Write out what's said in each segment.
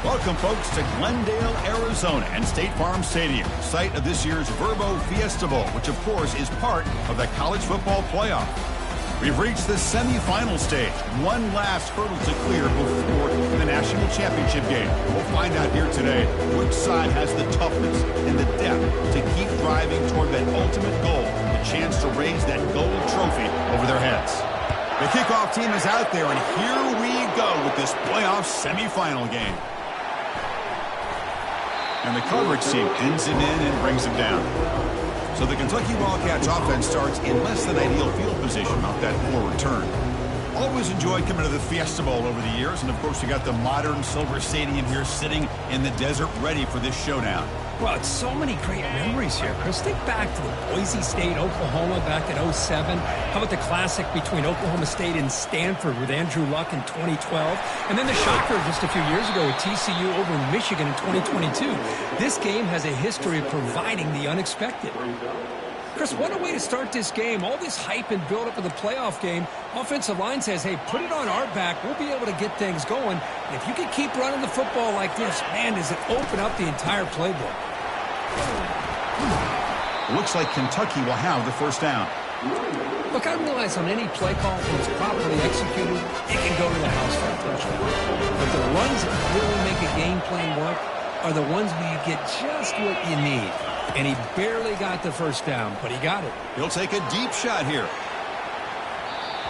Welcome, folks, to Glendale, Arizona and State Farm Stadium, site of this year's Verbo Fiesta Bowl, which, of course, is part of the college football playoff. We've reached the semifinal stage. One last hurdle to clear before the national championship game. We'll find out here today which side has the toughness and the depth to keep driving toward that ultimate goal, the chance to raise that gold trophy over their heads. The kickoff team is out there, and here we go with this playoff semifinal game. And the coverage team pins him in and brings him down. So the Kentucky Wildcats offense starts in less than ideal field position off that poor return. Always enjoyed coming to the Fiesta Bowl over the years, and of course you got the modern Silver Stadium here sitting in the desert ready for this showdown. Well, it's so many great memories here, Chris. Think back to the Boise State, Oklahoma back in '07. How about the classic between Oklahoma State and Stanford with Andrew Luck in 2012? And then the shocker just a few years ago with TCU over Michigan in 2022. This game has a history of providing the unexpected. Chris, what a way to start this game. All this hype and build-up of the playoff game. Offensive line says, hey, put it on our back. We'll be able to get things going. And if you can keep running the football like this, man, does it open up the entire playbook. Looks like Kentucky will have the first down. Look, I realize on any play call, when it's properly executed, it can go to the house for a touchdown. But the runs that really make a game plan work are the ones where you get just what you need. And he barely got the first down, but he got it. He'll take a deep shot here.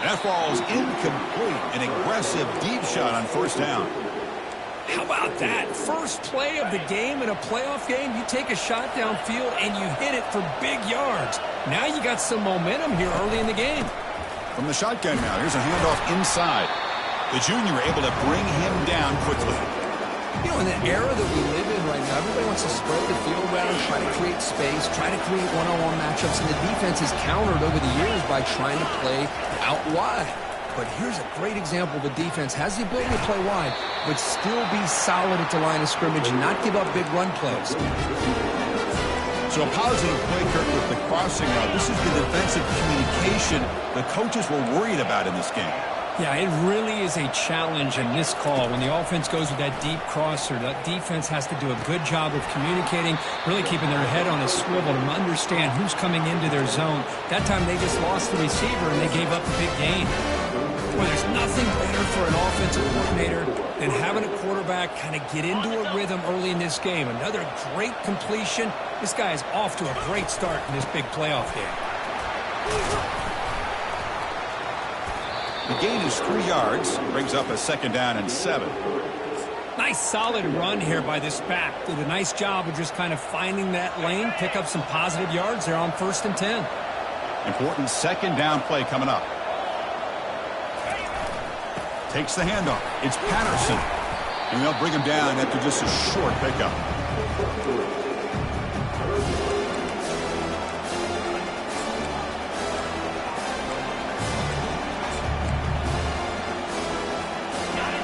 That ball's incomplete. An aggressive deep shot on first down. How about that? First play of the game in a playoff game, you take a shot downfield and you hit it for big yards. Now you got some momentum here early in the game. From the shotgun now, here's a handoff inside. The junior able to bring him down quickly. You know, in the era that we live in right now, everybody wants to spread the field around, try to create space, try to create one-on-one matchups, and the defense is countered over the years by trying to play out wide. But here's a great example of a defense has the ability to play wide, but still be solid at the line of scrimmage and not give up big run plays. So a positive play, Kirk, with the crossing route. This is the defensive communication the coaches were worried about in this game. Yeah, it really is a challenge in this call. When the offense goes with that deep crosser, that defense has to do a good job of communicating, really keeping their head on a swivel and understand who's coming into their zone. That time they just lost the receiver and they gave up a big gain. Well, there's nothing better for an offensive coordinator than having a quarterback kind of get into a rhythm early in this game. Another great completion. This guy is off to a great start in this big playoff game. The gain is 3 yards. Brings up a second down and 7. Nice solid run here by this back. Did a nice job of just kind of finding that lane, pick up some positive yards there on 1st and 10. Important second down play coming up. Takes the handoff. It's Patterson. And they'll bring him down after just a short pickup.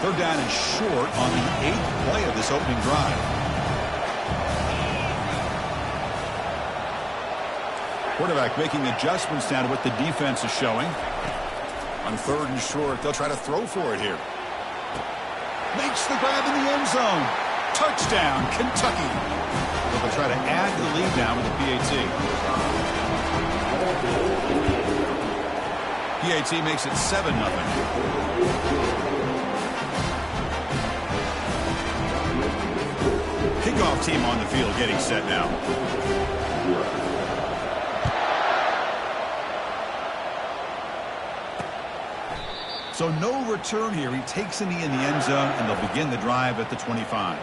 Third down and short on the 8th play of this opening drive. Quarterback making adjustments down to what the defense is showing. On 3rd and short, they'll try to throw for it here. Makes the grab in the end zone. Touchdown, Kentucky. They'll try to add to the lead now with the PAT. PAT makes it 7-0. Kickoff team on the field getting set now. So no return here. He takes a knee in the end zone, and they'll begin the drive at the 25.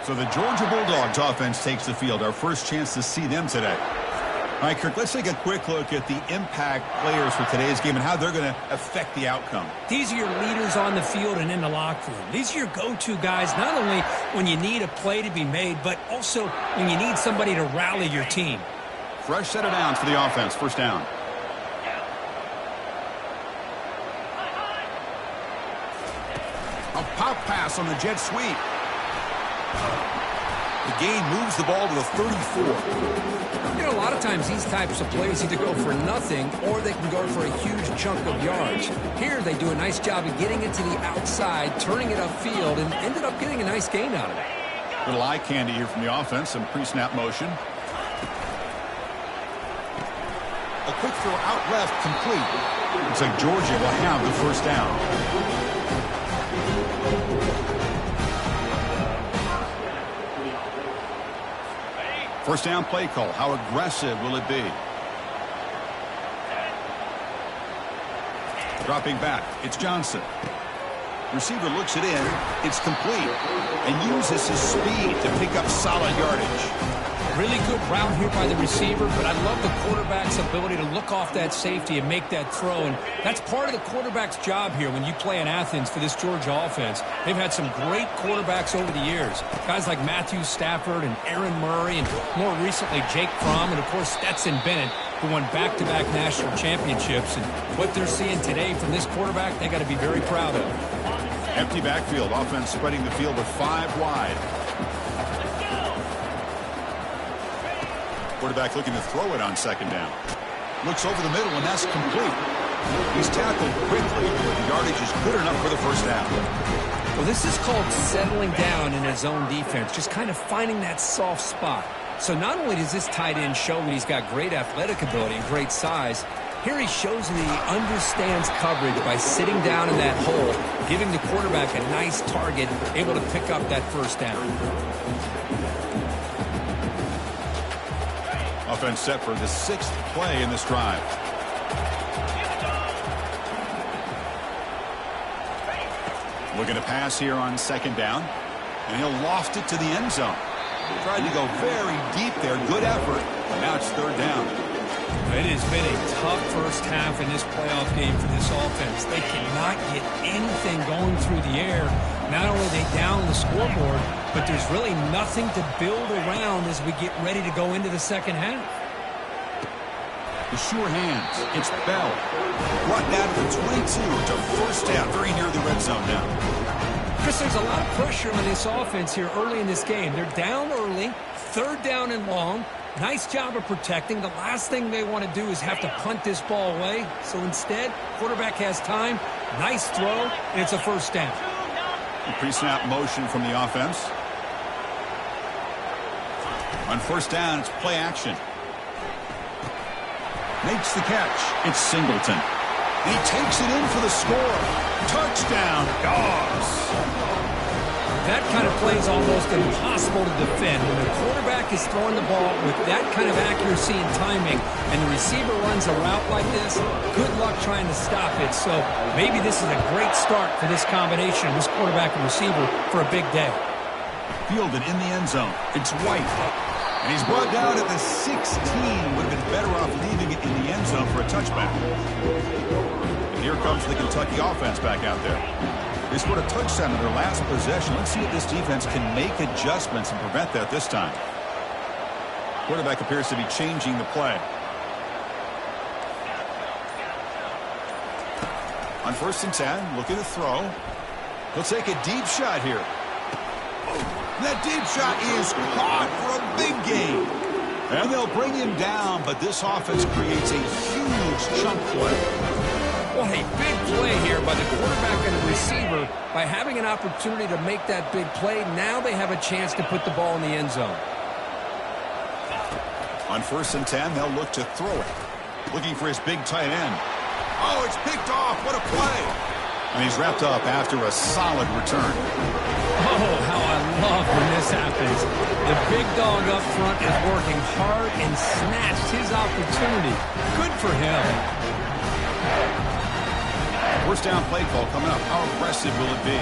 So the Georgia Bulldogs offense takes the field. Our first chance to see them today. All right, Kirk, let's take a quick look at the impact players for today's game and how they're going to affect the outcome. These are your leaders on the field and in the locker room. These are your go-to guys, not only when you need a play to be made, but also when you need somebody to rally your team. Fresh set of downs for the offense. First down. A pop pass on the jet sweep. The gain moves the ball to the 34. You know, a lot of times these types of plays either go for nothing or they can go for a huge chunk of yards. Here they do a nice job of getting it to the outside, turning it upfield, and ended up getting a nice gain out of it. Little eye candy here from the offense, some pre-snap motion. A quick throw out left, complete. Looks like Georgia will have the first down. First down play call. How aggressive will it be? Dropping back. It's Johnson. Receiver looks it in. It's complete. And uses his speed to pick up solid yardage. Really good route here by the receiver, but I love the quarterback's ability to look off that safety and make that throw. And that's part of the quarterback's job here when you play in Athens for this Georgia offense. They've had some great quarterbacks over the years. Guys like Matthew Stafford and Aaron Murray and more recently Jake Fromm and, of course, Stetson Bennett, who won back-to-back national championships. And what they're seeing today from this quarterback, they got to be very proud of. Empty backfield. Offense spreading the field with 5 wide. Quarterback looking to throw it on second down. Looks over the middle, and that's complete. He's tackled quickly, but the yardage is good enough for the first down. Well, this is called settling down in his own defense, just kind of finding that soft spot. So not only does this tight end show that he's got great athletic ability and great size, here he shows that he understands coverage by sitting down in that hole, giving the quarterback a nice target, able to pick up that first down. Offense set for the 6th play in this drive. Looking to pass here on second down, and he'll loft it to the end zone. Tried to go very deep there. Good effort. Now it's third down. It has been a tough first half in this playoff game for this offense. They cannot get anything going through the air. Not only are they down the scoreboard, but there's really nothing to build around as we get ready to go into the second half. The sure hands. It's Bell. Brought down to the 22 to first down, very near the red zone now. Chris, there's a lot of pressure on this offense here early in this game. They're down early, third down and long. Nice job of protecting. The last thing they want to do is have to punt this ball away. So instead, quarterback has time. Nice throw, and it's a first down. Pre-snap motion from the offense. On first down, it's play action. Makes the catch. It's Singleton. He takes it in for the score. Touchdown, Dogs. That kind of play is almost impossible to defend. When the quarterback is throwing the ball with that kind of accuracy and timing, and the receiver runs a route like this, good luck trying to stop it. So maybe this is a great start for this combination, this quarterback and receiver, for a big day. Fielded in the end zone. It's White. And he's brought down at the 16. Would have been better off leaving it in the end zone for a touchback. And here comes the Kentucky offense back out there. They scored a touchdown in their last possession. Let's see if this defense can make adjustments and prevent that this time. Quarterback appears to be changing the play. On first and 10, looking to throw. He'll take a deep shot here. That deep shot is caught for a big gain. And they'll bring him down, but this offense creates a huge chunk play. What a big play here by the quarterback and the receiver. By having an opportunity to make that big play, now they have a chance to put the ball in the end zone. On first and 10, they'll look to throw it. Looking for his big tight end. Oh, it's picked off. What a play. And he's wrapped up after a solid return. Oh, how I love when this happens. The big dog up front is working hard and snatched his opportunity. Good for him. First down play call coming up. How aggressive will it be?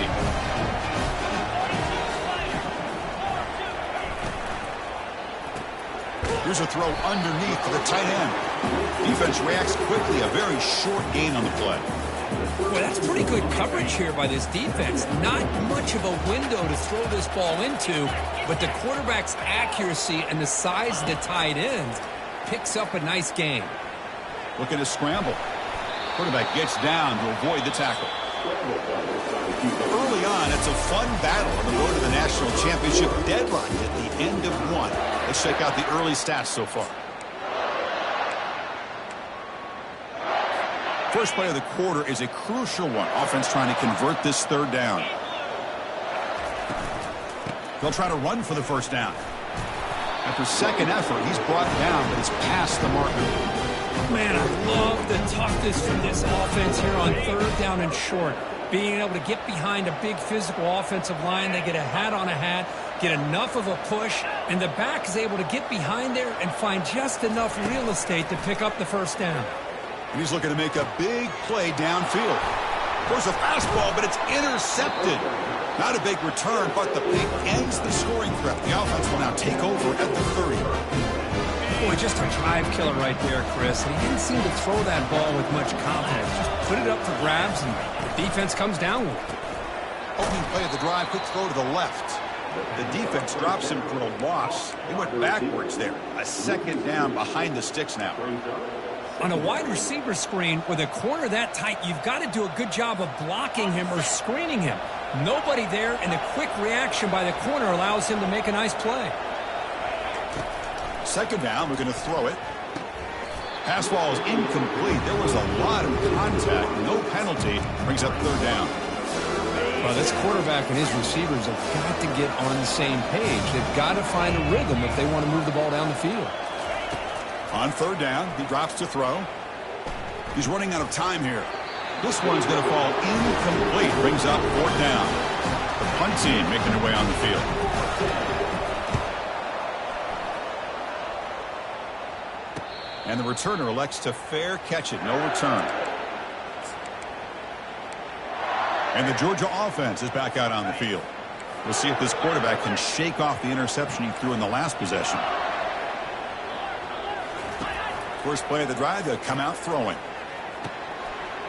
Here's a throw underneath to the tight end. Defense reacts quickly. A very short gain on the play. Well, that's pretty good coverage here by this defense. Not much of a window to throw this ball into, but the quarterback's accuracy and the size of the tight ends picks up a nice gain. Looking to scramble. Quarterback gets down to avoid the tackle. Early on, it's a fun battle on the road to the national championship deadline at the end of one. Let's check out the early stats so far. First play of the quarter is a crucial one. Offense trying to convert this third down. They'll try to run for the first down. After second effort, he's brought down, but it's past the marker. Man, I love the toughness from this offense here on third down and short. Being able to get behind a big physical offensive line, they get a hat on a hat, get enough of a push, and the back is able to get behind there and find just enough real estate to pick up the first down. And he's looking to make a big play downfield. There's a fastball, but it's intercepted. Not a big return, but the pick ends the scoring threat. The offense will now take over at the 30. Boy, just a drive killer right there, Chris. And he didn't seem to throw that ball with much confidence. Just put it up for grabs, and the defense comes down with it. Opening play of the drive, quick throw to the left. The defense drops him for a loss. He went backwards there. A second down behind the sticks now. On a wide receiver screen with a corner that tight, you've got to do a good job of blocking him or screening him. Nobody there, and a quick reaction by the corner allows him to make a nice play. Second down, we're going to throw it. Pass ball is incomplete. There was a lot of contact. No penalty. Brings up third down. Well, this quarterback and his receivers have got to get on the same page. They've got to find a rhythm if they want to move the ball down the field. On third down, he drops to throw. He's running out of time here. This one's going to fall incomplete. Brings up fourth down. The punt team making their way on the field. And the returner elects to fair catch it. No return. And the Georgia offense is back out on the field. We'll see if this quarterback can shake off the interception he threw in the last possession. First play of the drive, they'll come out throwing.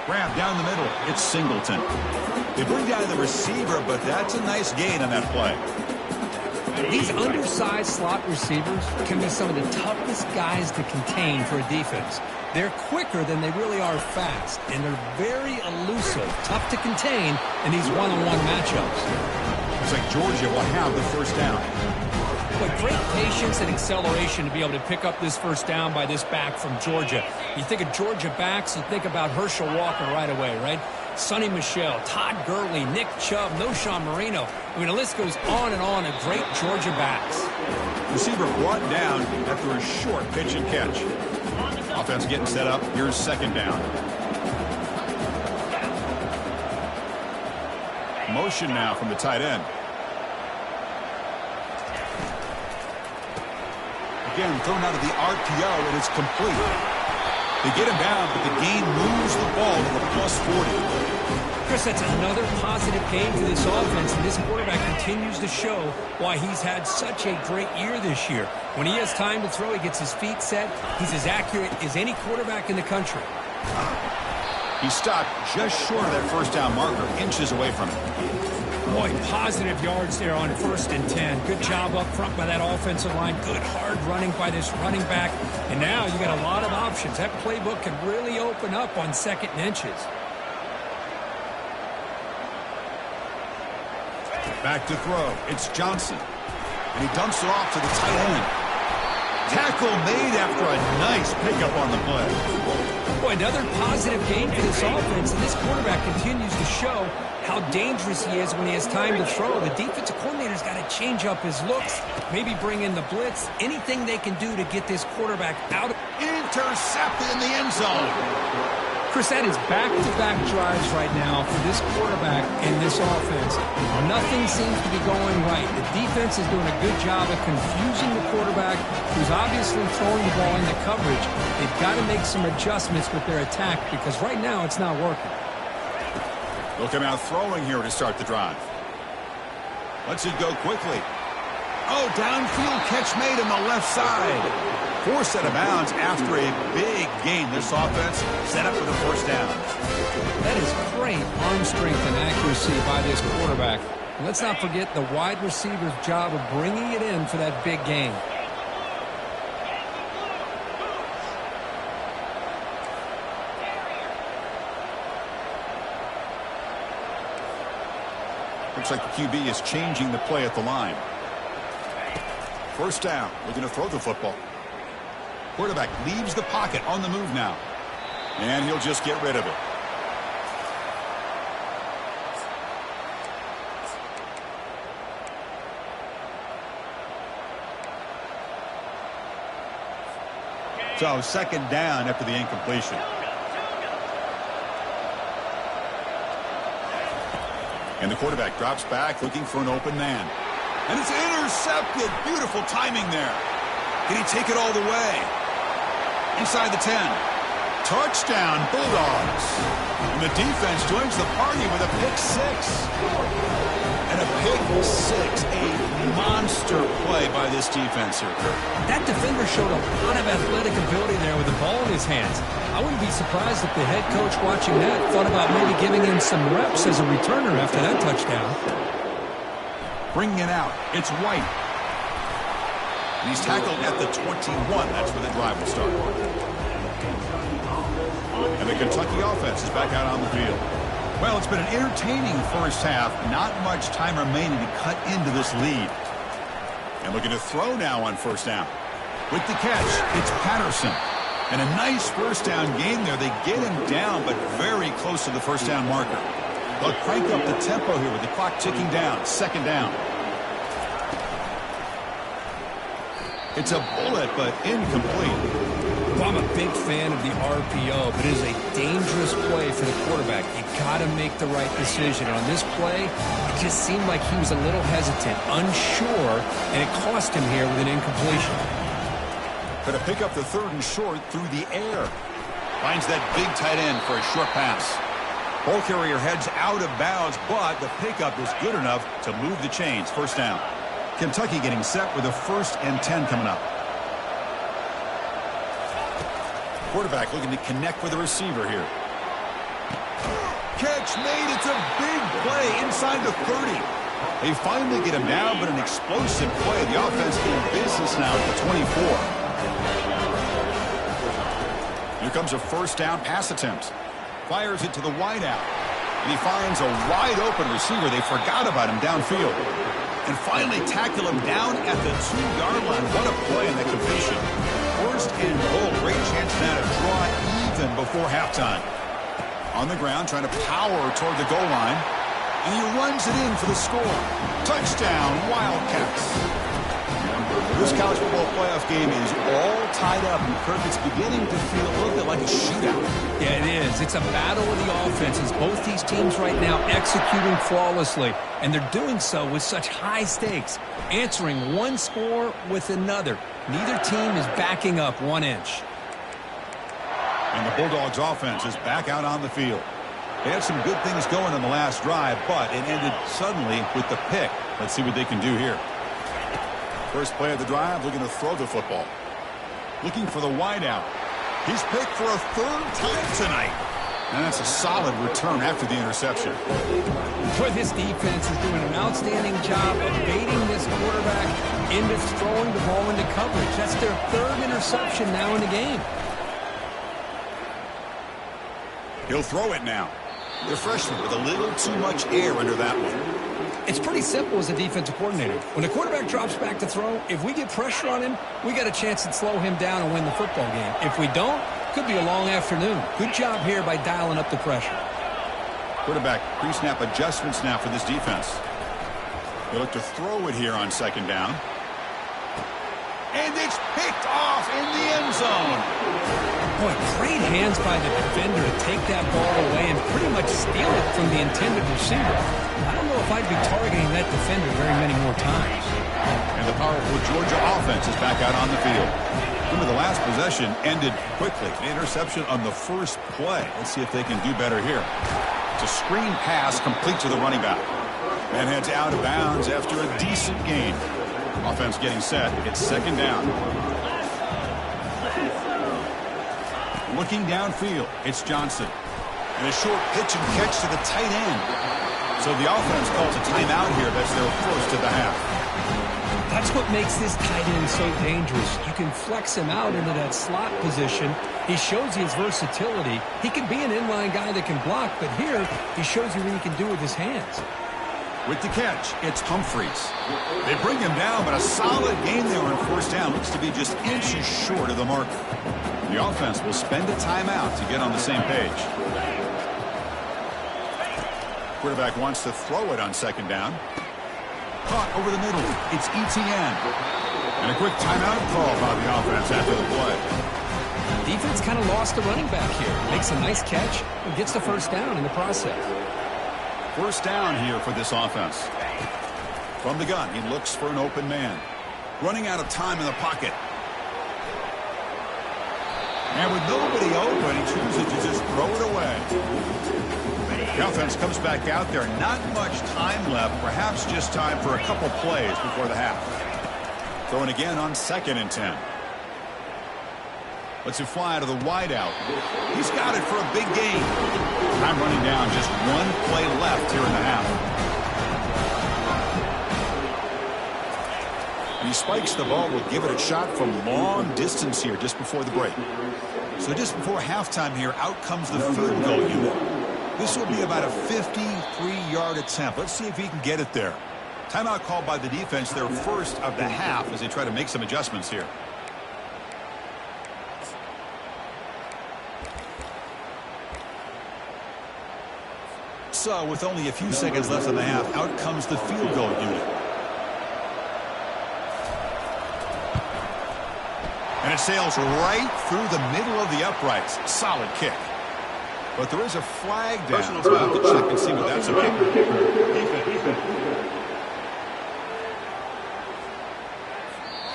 Grab down the middle. It's Singleton. They bring down the receiver, but that's a nice gain on that play. These undersized slot receivers can be some of the toughest guys to contain for a defense. They're quicker than they really are fast, and they're very elusive, tough to contain in these one-on-one matchups. Looks like Georgia will have the first down. But great patience and acceleration to be able to pick up this first down by this back from Georgia. You think of Georgia backs, you think about Herschel Walker right away, right? Sonny Michel, Todd Gurley, Nick Chubb, Noshawn Marino. I mean, the list goes on and on of great Georgia backs. Receiver brought down after a short pitch and catch. Offense getting set up. Here's second down. Motion now from the tight end. Again, thrown out of the RPO, and it's complete. They get him down, but the gain moves the ball to the plus 40. Chris, that's another positive gain for this offense, and this quarterback continues to show why he's had such a great year this year. When he has time to throw, he gets his feet set. He's as accurate as any quarterback in the country. He stopped just short of that first down marker, inches away from it. Boy, positive yards there on 1st and 10. Good job up front by that offensive line. Good hard running by this running back. And now you got a lot of options. That playbook can really open up on 2nd and inches. Back to throw. It's Johnson. And he dumps it off to the tight end. Tackle made after a nice pickup on the play. Boy, another positive gain for this offense. And this quarterback continues to show how dangerous he is when he has time to throw. The defensive coordinator's got to change up his looks, maybe bring in the blitz, anything they can do to get this quarterback out. Intercepted in the end zone. Chris, that is back-to-back drives right now for this quarterback and this offense. Nothing seems to be going right. The defense is doing a good job of confusing the quarterback, who's obviously throwing the ball into coverage. They've got to make some adjustments with their attack because right now it's not working. They'll come out throwing here to start the drive. Lets it go quickly. Oh, downfield catch made on the left side. Forced out of bounds after a big gain. This offense set up for the first down. That is great arm strength and accuracy by this quarterback. And let's not forget the wide receiver's job of bringing it in for that big gain. Looks like the QB is changing the play at the line. First down. Looking to throw the football. Quarterback leaves the pocket on the move now. And he'll just get rid of it. So second down after the incompletion. And the quarterback drops back looking for an open man. And it's intercepted. Beautiful timing there. Can he take it all the way? Inside the 10. Touchdown, Bulldogs. And the defense joins the party with a pick six. And a pick six. A monster play by this defense here. That defender showed a lot of athletic ability there with the ball in his hands. I wouldn't be surprised if the head coach watching that thought about maybe giving him some reps as a returner after that touchdown. Bringing it out. It's White. And he's tackled at the 21. That's where the drive will start. And the Kentucky offense is back out on the field. Well, it's been an entertaining first half. Not much time remaining to cut into this lead. And looking to throw now on first down. With the catch, it's Patterson. And a nice first down game there. They get him down, but very close to the first down marker. They'll crank up the tempo here with the clock ticking down. Second down. It's a bullet, but incomplete. Well, I'm a big fan of the RPO, but it is a dangerous play for the quarterback. You got to make the right decision. On this play, it just seemed like he was a little hesitant, unsure, and it cost him here with an incompletion. Going to pick up the third and short through the air. Finds that big tight end for a short pass. Ball carrier heads out of bounds, but the pickup is good enough to move the chains. First down. Kentucky getting set with a 1st and 10 coming up. Quarterback looking to connect with the receiver here. Catch made. It's a big play inside the 30. They finally get him down, but an explosive play. The offense in business now at the 24. Here comes a first down pass attempt. Fires it to the wideout. And he finds a wide-open receiver. They forgot about him downfield. And finally tackle him down at the 2-yard line. What a play in the completion. First and goal. Great chance now to draw even before halftime. On the ground, trying to power toward the goal line. And he runs it in for the score. Touchdown, Wildcats. This college football playoff game is all tied up, and Kirk, it's beginning to feel a little bit like a shootout. Yeah, it is. It's a battle of the offenses. Both these teams right now executing flawlessly, and they're doing so with such high stakes, answering one score with another. Neither team is backing up 1 inch. And the Bulldogs offense is back out on the field. They had some good things going in the last drive, but it ended suddenly with the pick. Let's see what they can do here. First play of the drive, looking to throw the football. Looking for the wideout. He's picked for a 3rd time tonight. And that's a solid return after the interception. Boy, this defense is doing an outstanding job of baiting this quarterback into throwing the ball into coverage. That's their 3rd interception now in the game. He'll throw it now. The freshman with a little too much air under that one. It's pretty simple as a defensive coordinator. When the quarterback drops back to throw, if we get pressure on him, we got a chance to slow him down and win the football game. If we don't, could be a long afternoon. Good job here by dialing up the pressure. Quarterback pre-snap adjustments now for this defense. They look to throw it here on second down. And it's picked off in the end zone. Boy, great hands by the defender to take that ball away and pretty much steal it from the intended receiver. I don't know if I'd be targeting that defender very many more times. And the powerful Georgia offense is back out on the field. Remember, the last possession ended quickly. An interception on the first play. Let's see if they can do better here. It's a screen pass complete to the running back. Man heads out of bounds after a decent gain. Offense getting set. It's second down. Looking downfield, it's Johnson. And a short pitch and catch to the tight end. So the offense calls a timeout here. That's their first of the half. That's what makes this tight end so dangerous. You can flex him out into that slot position. He shows you his versatility. He can be an inline guy that can block, but here he shows you what he can do with his hands. With the catch, it's Humphreys. They bring him down, but a solid gain there on first down. Looks to be just inches short of the marker. The offense will spend a timeout to get on the same page. Quarterback wants to throw it on second down. Caught over the middle. It's ETN. And a quick timeout call by the offense after the play. Defense kind of lost the running back here. Makes a nice catch and gets the first down in the process. First down here for this offense. From the gun, he looks for an open man. Running out of time in the pocket. And with nobody open, he chooses to just throw it away. The offense comes back out there. Not much time left. Perhaps just time for a couple plays before the half. Throwing again on 2nd and 10. Lets it fly to the wideout. He's got it for a big gain. Time running down. Just one play left here in the half. And he spikes the ball. Will give it a shot from long distance here just before the break. So just before halftime here, out comes the field goal unit. This will be about a 53-yard attempt. Let's see if he can get it there. Timeout called by the defense, their first of the half, as they try to make some adjustments here. So with only a few seconds left in the half, out comes the field goal unit. And it sails right through the middle of the uprights. Solid kick. But there is a flag down, so I'll have to check and see what that's about.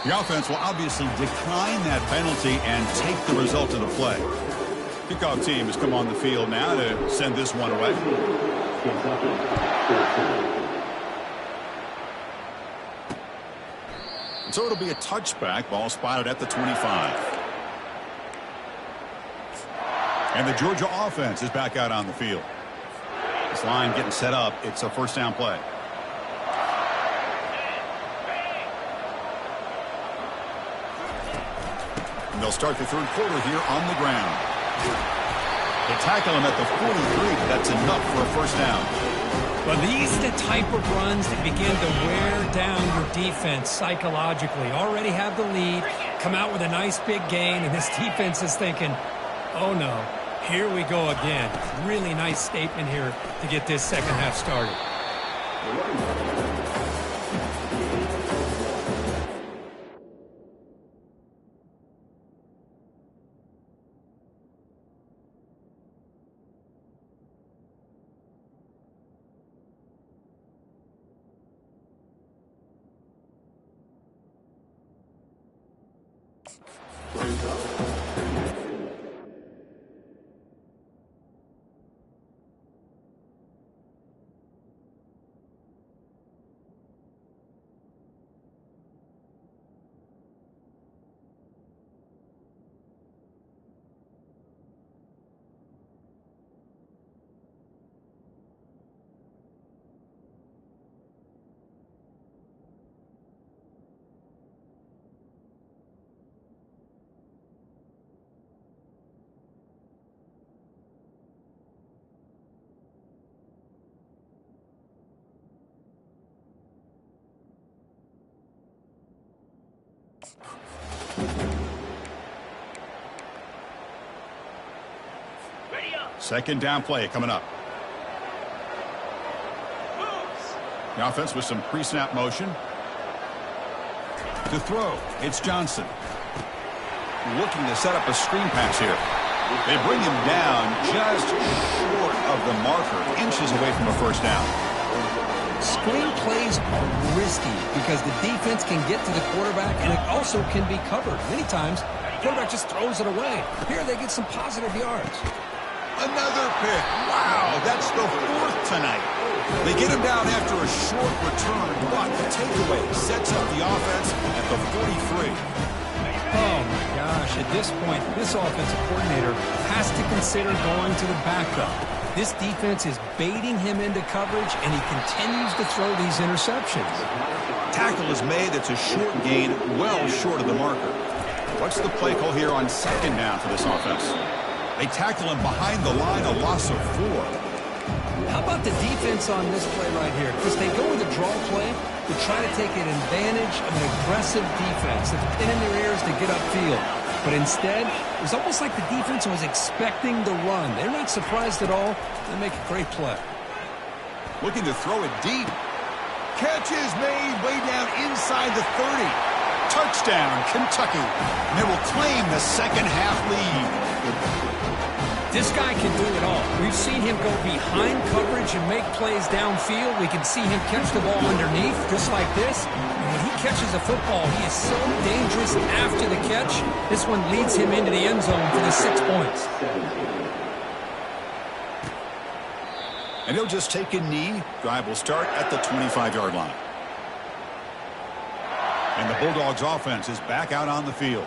The offense will obviously decline that penalty and take the result of the play. Kickoff team has come on the field now to send this one away. And so it'll be a touchback. Ball spotted at the 25. And the Georgia offense is back out on the field. This line getting set up. It's a first down play. And they'll start the third quarter here on the ground. They tackle him at the 43, but that's enough for a first down. Well, these are the type of runs that begin to wear down your defense psychologically. Already have the lead, come out with a nice big gain, and this defense is thinking, oh no, here we go again. Really nice statement here to get this second half started. Second down play coming up. The offense with some pre-snap motion. To throw, it's Johnson. Looking to set up a screen pass here. They bring him down just short of the marker, inches away from a first down. Screen plays are risky because the defense can get to the quarterback and it also can be covered. Many times, the quarterback just throws it away. Here they get some positive yards. Another pick. Wow, that's the fourth tonight. They get him down after a short return, but the takeaway sets up the offense at the 43. Oh, my gosh. At this point, this offensive coordinator has to consider going to the backup. This defense is baiting him into coverage, and he continues to throw these interceptions. Tackle is made. It's a short gain, well short of the marker. What's the play call here on second down for this offense? They tackle him behind the line, a loss of 4. How about the defense on this play right here? Because they go with a draw play to try to take an advantage of an aggressive defense that's been in their ears to get upfield. But instead, it was almost like the defense was expecting the run. They're not surprised at all. They make a great play. Looking to throw it deep. Catch is made way down inside the 30. Touchdown, Kentucky. And they will claim the second half lead. This guy can do it all. We've seen him go behind coverage and make plays downfield. We can see him catch the ball underneath, just like this. And when he catches a football, he is so dangerous after the catch. This one leads him into the end zone for the 6 points. And he'll just take a knee. Drive will start at the 25-yard line. And the Bulldogs offense is back out on the field.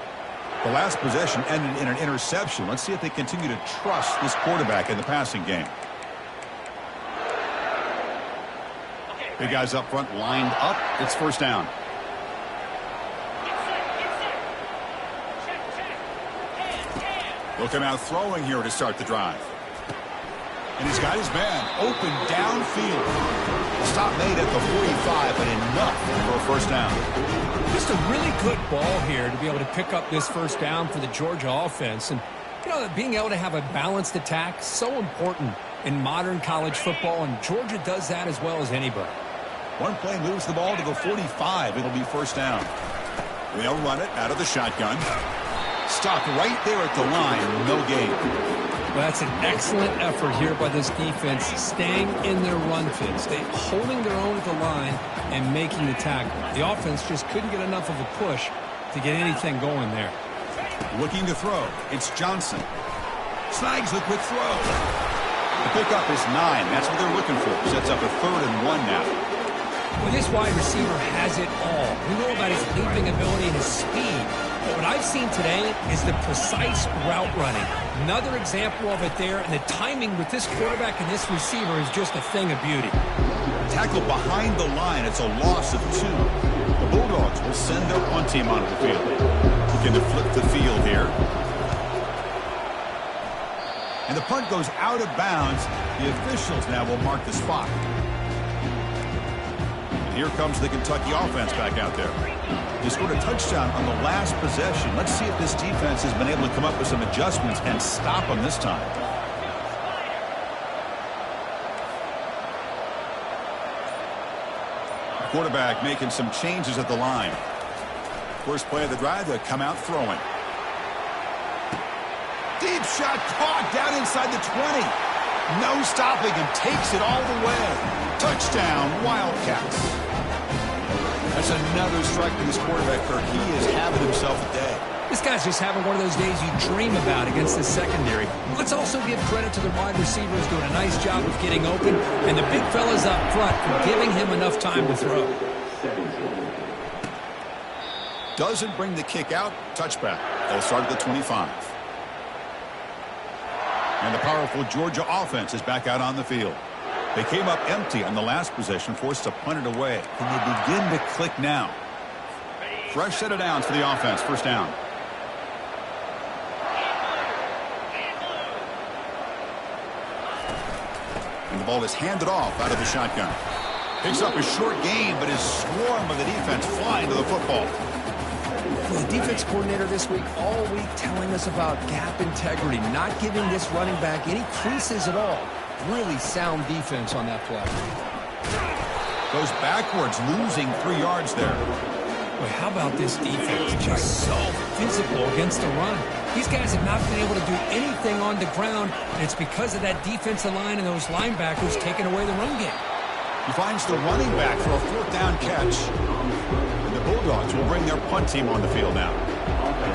The last possession ended in an interception. Let's see if they continue to trust this quarterback in the passing game. Big guys up front lined up. It's first down. Looking out throwing here to start the drive. And he's got his man open downfield. Stop made at the 45, but enough for a first down. Just a really good ball here to be able to pick up this first down for the Georgia offense. And, you know, being able to have a balanced attack, so important in modern college football, and Georgia does that as well as anybody. One play moves the ball to the 45. It'll be first down. They'll run it out of the shotgun. Stopped right there at the line. No gain. Well, that's an excellent effort here by this defense, staying in their run fits, holding their own at the line and making the tackle. The offense just couldn't get enough of a push to get anything going there. Looking to throw. It's Johnson. Snags the quick throw. The pickup is 9. That's what they're looking for. Sets up a 3rd and 1 now. Well, this wide receiver has it all. We know about his leaping ability and his speed. But what I've seen today is the precise route running. Another example of it there, and the timing with this quarterback and this receiver is just a thing of beauty. Tackle behind the line. It's a loss of 2. The Bulldogs will send their punt team onto the field. Looking to flip the field here. And the punt goes out of bounds. The officials now will mark the spot. And here comes the Kentucky offense back out there. They scored a touchdown on the last possession. Let's see if this defense has been able to come up with some adjustments and stop them this time. Quarterback making some changes at the line. First play of the drive, they come out throwing. Deep shot caught down inside the 20. No stopping and takes it all the way. Touchdown, Wildcats. That's another strike for this quarterback, Kirk. He is having himself a day. This guy's just having one of those days you dream about against the secondary. Let's also give credit to the wide receivers doing a nice job of getting open, and the big fellas up front for giving him enough time to throw. Doesn't bring the kick out. Touchback. They'll start at the 25. And the powerful Georgia offense is back out on the field. They came up empty on the last possession, forced to punt it away. Can they begin to click now? Fresh set of downs for the offense. First down. And the ball is handed off out of the shotgun. Picks up a short gain, but is swarmed by the defense flying to the football. The defense coordinator this week, all week, telling us about gap integrity, not giving this running back any creases at all. Really sound defense on that play. Goes backwards, losing 3 yards there. But how about this defense? Just so physical against the run. These guys have not been able to do anything on the ground, and it's because of that defensive line and those linebackers taking away the run game. He finds the running back for a 4th down catch. And the Bulldogs will bring their punt team on the field now.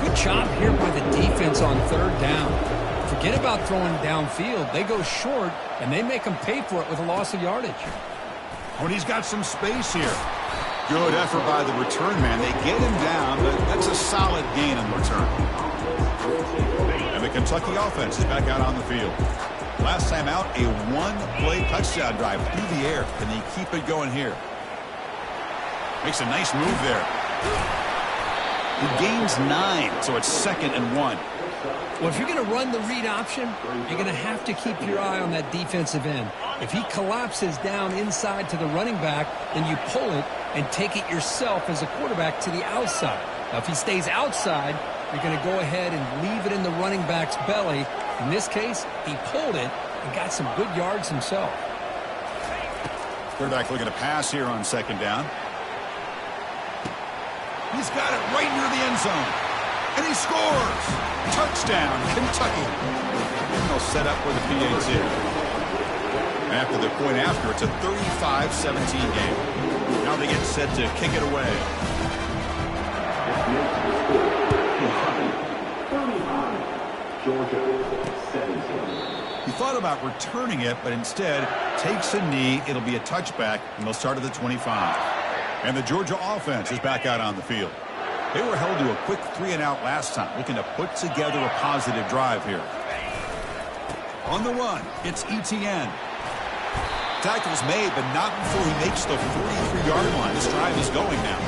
Good job here by the defense on 3rd down. Forget about throwing downfield. They go short, and they make them pay for it with a loss of yardage. Oh, and he's got some space here. Good effort by the return man. They get him down, but that's a solid gain in return. And the Kentucky offense is back out on the field. Last time out, a 1-play touchdown drive through the air. Can they keep it going here? Makes a nice move there. He gains 9, so it's 2nd and 1. Well, if you're going to run the read option, you're going to have to keep your eye on that defensive end. If he collapses down inside to the running back, then you pull it and take it yourself as a quarterback to the outside. Now, if he stays outside, you're going to go ahead and leave it in the running back's belly. In this case, he pulled it and got some good yards himself. Quarterback looking to pass here on second down. He's got it right near the end zone. And he scores! Touchdown, Kentucky. And they'll set up for the PAT. After the point after, it's a 35-17 game. Now they get set to kick it away. He thought about returning it, but instead takes a knee. It'll be a touchback, and they'll start at the 25. And the Georgia offense is back out on the field. They were held to a quick 3-and-out last time, looking to put together a positive drive here. On the run, it's ETN. Tackle's made, but not before he makes the 43-yard line. This drive is going now.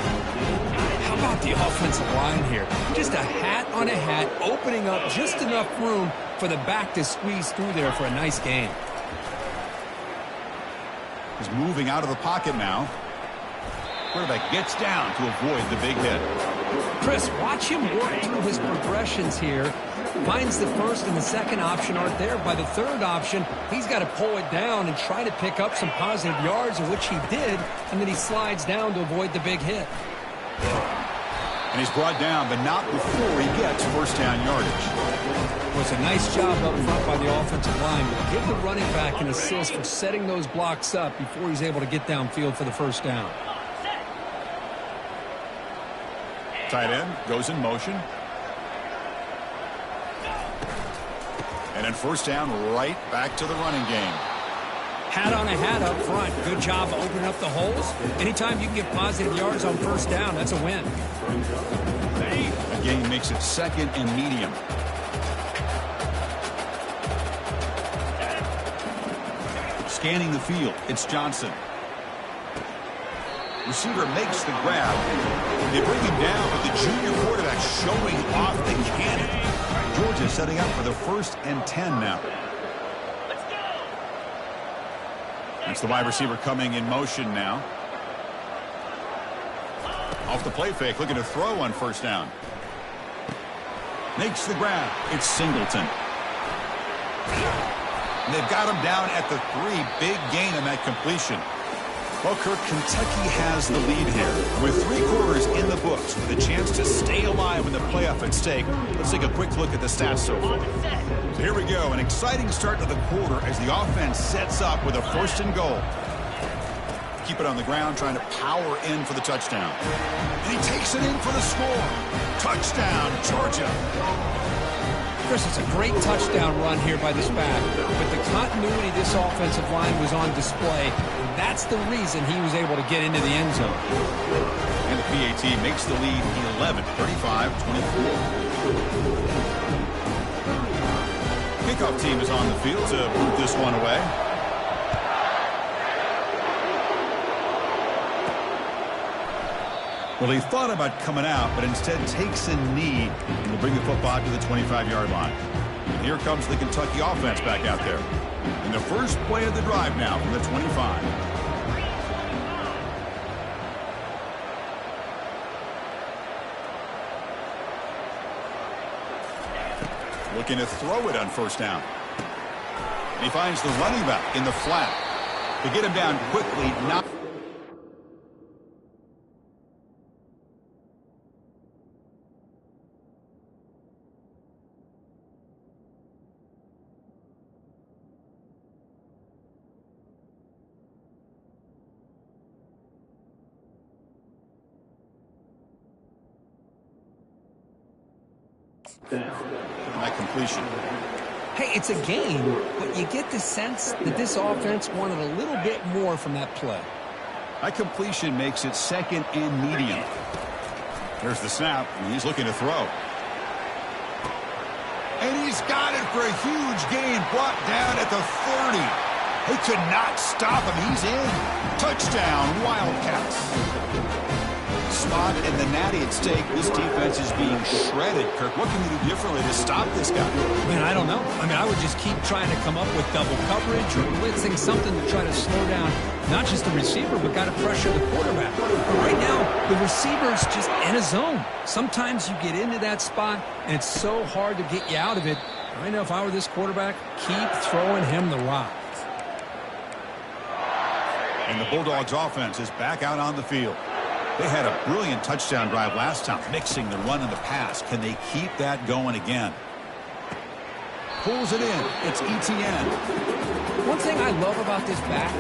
How about the offensive line here? Just a hat on a hat, opening up just enough room for the back to squeeze through there for a nice gain. He's moving out of the pocket now. Quarterback gets down to avoid the big hit. Chris, watch him work through his progressions here. Finds the first and the second option aren't there. By the third option, he's got to pull it down and try to pick up some positive yards, of which he did, and then he slides down to avoid the big hit. And he's brought down, but not before he gets first down yardage. It was a nice job up front by the offensive line, but give the running back an assist for setting those blocks up before he's able to get downfield for the first down. Tight end goes in motion. And then first down, right back to the running game. Hat on a hat up front. Good job opening up the holes. Anytime you can get positive yards on first down, that's a win. The game makes it second and medium. Scanning the field, it's Johnson. Receiver makes the grab. They bring him down, but the junior quarterback showing off the cannon. Georgia setting up for the 1st and 10 now. That's the wide receiver coming in motion now. Off the play fake, looking to throw on first down. Makes the grab. It's Singleton. And they've got him down at the 3. Big gain on that completion. Well, Kirk, Kentucky has the lead here. With 3 quarters in the books, with a chance to stay alive with the playoff at stake, let's take a quick look at the stats so far. So here we go, an exciting start to the quarter as the offense sets up with a 1st and goal. Keep it on the ground, trying to power in for the touchdown. And he takes it in for the score. Touchdown, Georgia. Chris, it's a great touchdown run here by this back, but the continuity of this offensive line was on display. And that's the reason he was able to get into the end zone. And the PAT makes the lead 11, 35-24. Kickoff team is on the field to move this one away. Well, he thought about coming out, but instead takes a knee and will bring the football to the 25-yard line. And here comes the Kentucky offense back out there. In the first play of the drive now from the 25. Looking to throw it on first down. And he finds the running back in the flat. To get him down quickly, not... that completion. Hey, it's a game, but you get the sense that this offense wanted a little bit more from that play. That completion makes it 2nd and medium. There's the snap, and he's looking to throw. And he's got it for a huge gain, brought down at the 30. They could not stop him. He's in. Touchdown, Wildcats. spot and the natty at stake. This defense is being shredded. Kirk, what can you do differently to stop this guy? Man, I don't know. I mean, I would just keep trying to come up with double coverage or blitzing something to try to slow down not just the receiver, but got to pressure the quarterback. But right now, the receiver's just in a zone. Sometimes you get into that spot, and it's so hard to get you out of it. I know if I were this quarterback, keep throwing him the rock. And the Bulldogs offense is back out on the field. They had a brilliant touchdown drive last time, mixing the run and the pass. Can they keep that going again? Pulls it in. It's ETN. One thing I love about this back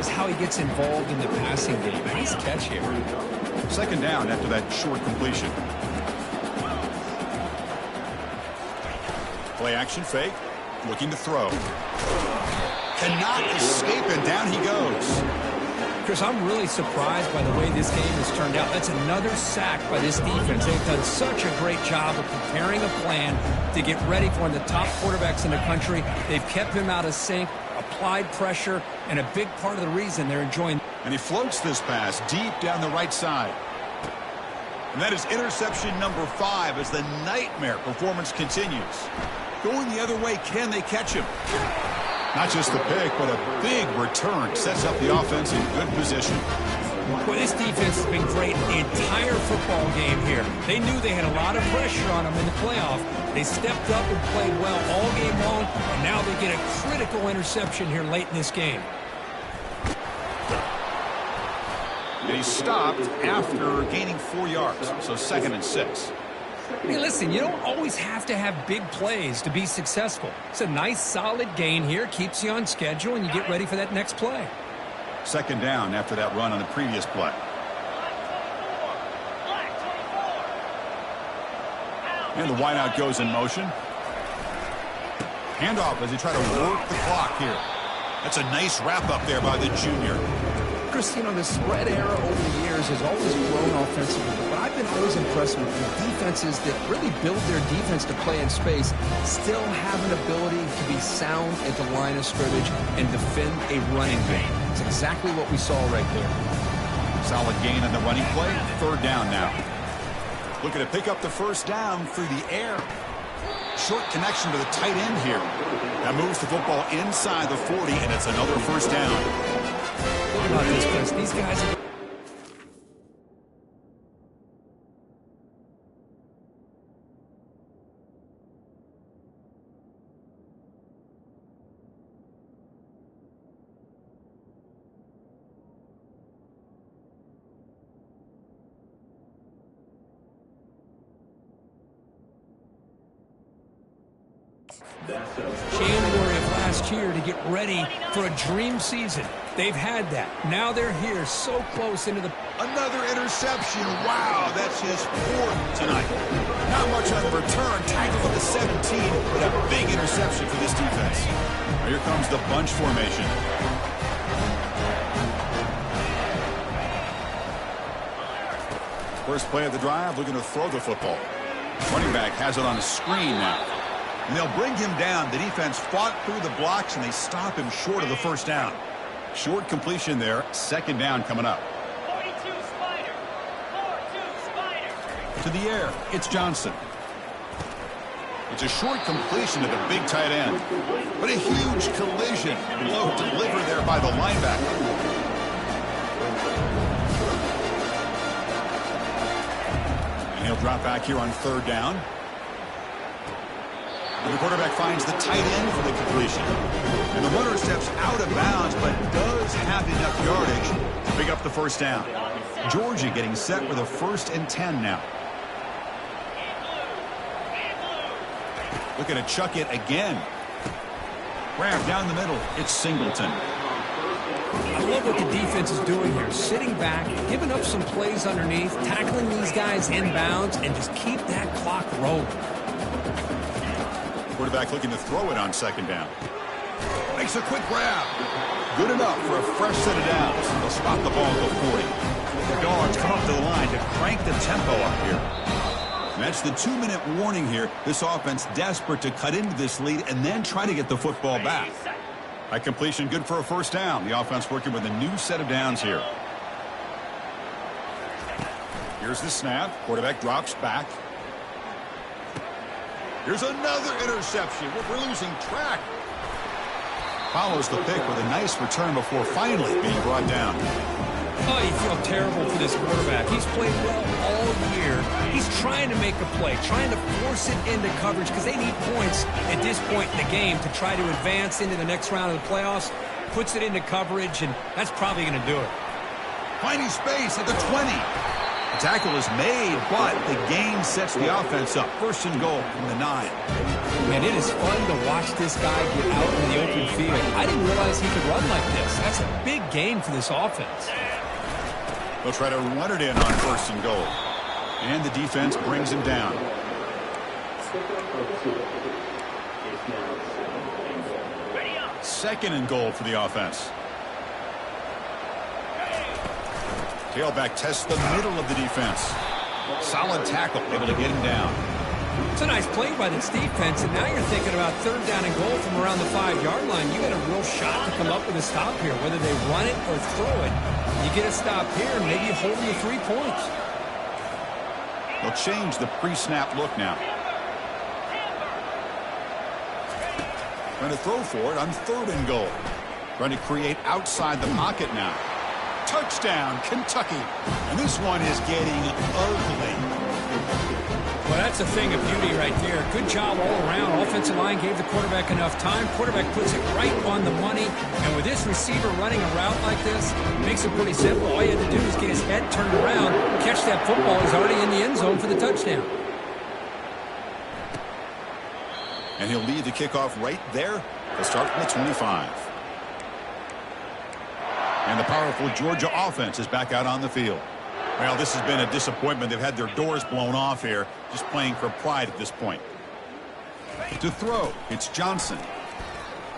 is how he gets involved in the passing game. Nice catch here. Second down after that short completion. Play action fake. Looking to throw. Cannot escape, and down he goes. Chris, I'm really surprised by the way this game has turned out. That's another sack by this defense. They've done such a great job of preparing a plan to get ready for one of the top quarterbacks in the country. They've kept him out of sync, applied pressure, and a big part of the reason they're enjoying. And he floats this pass deep down the right side. And that is interception number 5 as the nightmare performance continues. Going the other way, can they catch him? Not just the pick, but a big return sets up the offense in good position. Well, this defense has been great the entire football game here. They knew they had a lot of pressure on them in the playoff. They stepped up and played well all game long, and now they get a critical interception here late in this game. And he stopped after gaining 4 yards, so 2nd and 6. Hey, listen, you don't always have to have big plays to be successful. It's a nice, solid gain here, keeps you on schedule, and you get ready for that next play. Second down after that run on the previous play. And the wideout goes in motion. Handoff as they try to work the clock here. That's a nice wrap up there by the junior. Chris, you know, the spread era over the years has always grown offensively, but I've been always impressed with the defenses that really build their defense to play in space, still have an ability to be sound at the line of scrimmage and defend a running game. It's exactly what we saw right there. Solid gain on the running play. Third down now. Looking to pick up the first down through the air. Short connection to the tight end here. That moves the football inside the 40, and it's another first down. Look about this, Chris. These guys are... January of last year to get ready for a dream season. They've had that. Now they're here, so close into the... Another interception. Wow, that's his 4th tonight. Not much on the return. Tackled at the 17, but a big interception for this defense. Now here comes the bunch formation. First play of the drive, looking to throw the football. Running back has it on a screen now. And they'll bring him down. The defense fought through the blocks, and they stop him short of the first down. Short completion there. Second down coming up. 42 Spider. 4-2 Spider. To the air. It's Johnson. It's a short completion to the big tight end. But a huge collision. Blow delivered there by the linebacker. And he'll drop back here on third down. And the quarterback finds the tight end for the completion. And the runner steps out of bounds, but does have enough yardage to pick up the first down. Georgia getting set with a 1st and 10 now. Looking to chuck it again. Grab down the middle. It's Singleton. I love what the defense is doing here. Sitting back, giving up some plays underneath, tackling these guys inbounds, and just keep that clock rolling. Quarterback looking to throw it on second down. Makes a quick grab. Good enough for a fresh set of downs. They'll spot the ball at the 40. The Dogs come up to the line to crank the tempo up here. And that's the 2-minute warning here. This offense desperate to cut into this lead and then try to get the football back. That completion good for a first down. The offense working with a new set of downs here. Here's the snap. Quarterback drops back. Here's another interception. We're losing track. Follows the pick with a nice return before finally being brought down. Oh, you feel terrible for this quarterback. He's played well all year. He's trying to make a play, trying to force it into coverage because they need points at this point in the game to try to advance into the next round of the playoffs. Puts it into coverage, and that's probably going to do it. Finding space at the 20. The tackle is made, but the gain sets the offense up. First and goal from the 9. Man, it is fun to watch this guy get out in the open field. I didn't realize he could run like this. That's a big gain for this offense. They'll try to run it in on first and goal. And the defense brings him down. Second and goal for the offense. Tailback tests the middle of the defense. Solid tackle, able to get him down. It's a nice play by this defense, and now you're thinking about third down and goal from around the 5-yard line. You got a real shot to come up with a stop here, whether they run it or throw it. You get a stop here, and maybe you hold them to 3 points. They'll change the pre-snap look now. Trying to throw for it on third and goal. Trying to create outside the pocket now. Touchdown, Kentucky. And this one is getting ugly. Well, that's a thing of beauty right there. Good job all around. Offensive line gave the quarterback enough time. Quarterback puts it right on the money. And with this receiver running a route like this, it makes it pretty simple. All you had to do is get his head turned around, catch that football. He's already in the end zone for the touchdown. And he'll lead the kickoff right there. They'll start from the 25. And the powerful Georgia offense is back out on the field. Well, this has been a disappointment. They've had their doors blown off here, just playing for pride at this point. To throw, it's Johnson.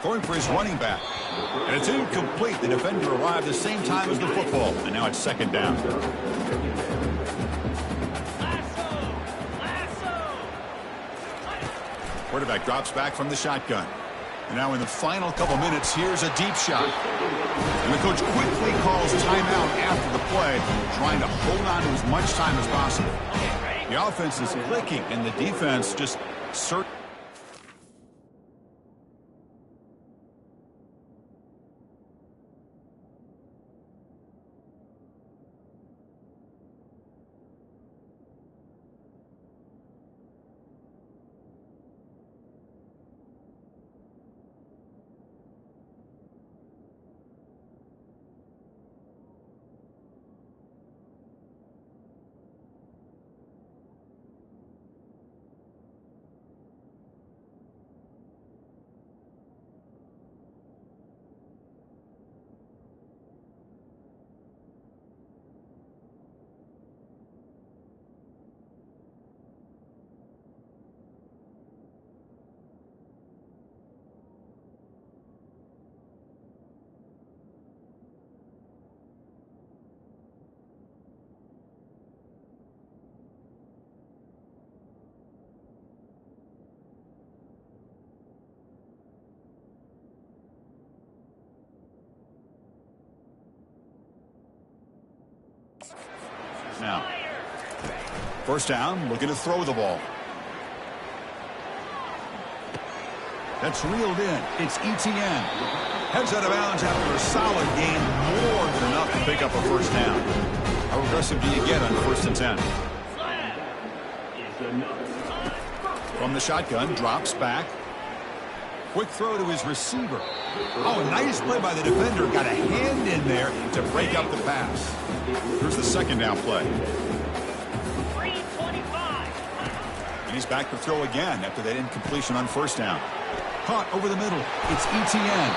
Throwing for his running back. And it's incomplete. The defender arrived the same time as the football. And now it's second down. Quarterback drops back from the shotgun. And now in the final couple minutes, here's a deep shot. And the coach quickly calls timeout after the play, trying to hold on to as much time as possible. The offense is clicking, and the defense just certain. Now, first down, looking to throw the ball. That's reeled in. It's ETN. Heads out of bounds after a solid gain, more than enough to pick up a first down. How aggressive do you get on first and 10? From the shotgun, drops back. Quick throw to his receiver. Oh, nice play by the defender. Got a hand in there to break up the pass. Here's the second down play. 3:25. And he's back to throw again after that incompletion on first down. Caught over the middle. It's ETN.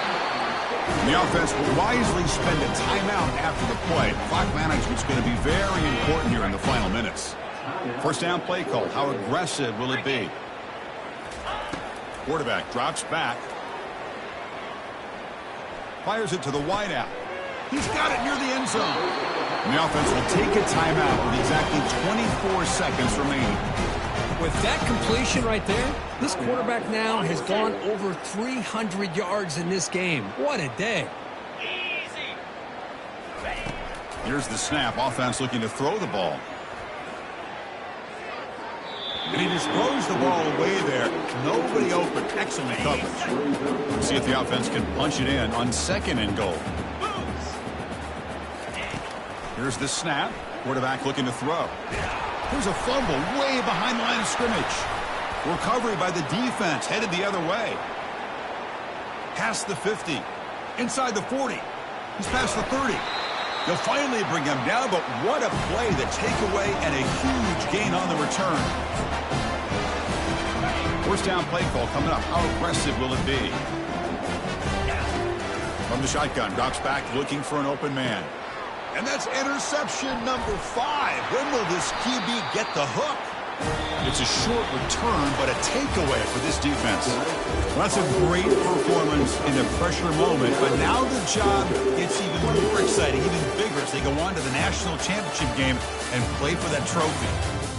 And the offense will wisely spend a timeout after the play. Clock management's going to be very important here in the final minutes. First down play call. How aggressive will it be? Quarterback drops back. Fires it to the wideout. He's got it near the end zone. And the offense will take a timeout with exactly 24 seconds remaining. With that completion right there, this quarterback now has gone over 300 yards in this game. What a day. Here's the snap. Offense looking to throw the ball. And he just throws the ball away there. Nobody open. Excellent coverage. See if the offense can punch it in on 2nd and goal. Here's the snap. Quarterback looking to throw. Here's a fumble way behind the line of scrimmage. Recovery by the defense, headed the other way. Past the 50. Inside the 40. He's past the 30. They'll finally bring him down, but what a play, the takeaway, and a huge gain on the return. First down play call coming up. How aggressive will it be? From the shotgun, drops back looking for an open man. And that's interception number 5. When will this QB get the hook? It's a short return, but a takeaway for this defense. Well, that's a great performance in a pressure moment, but now the job gets even more exciting, even bigger as they go on to the national championship game and play for that trophy.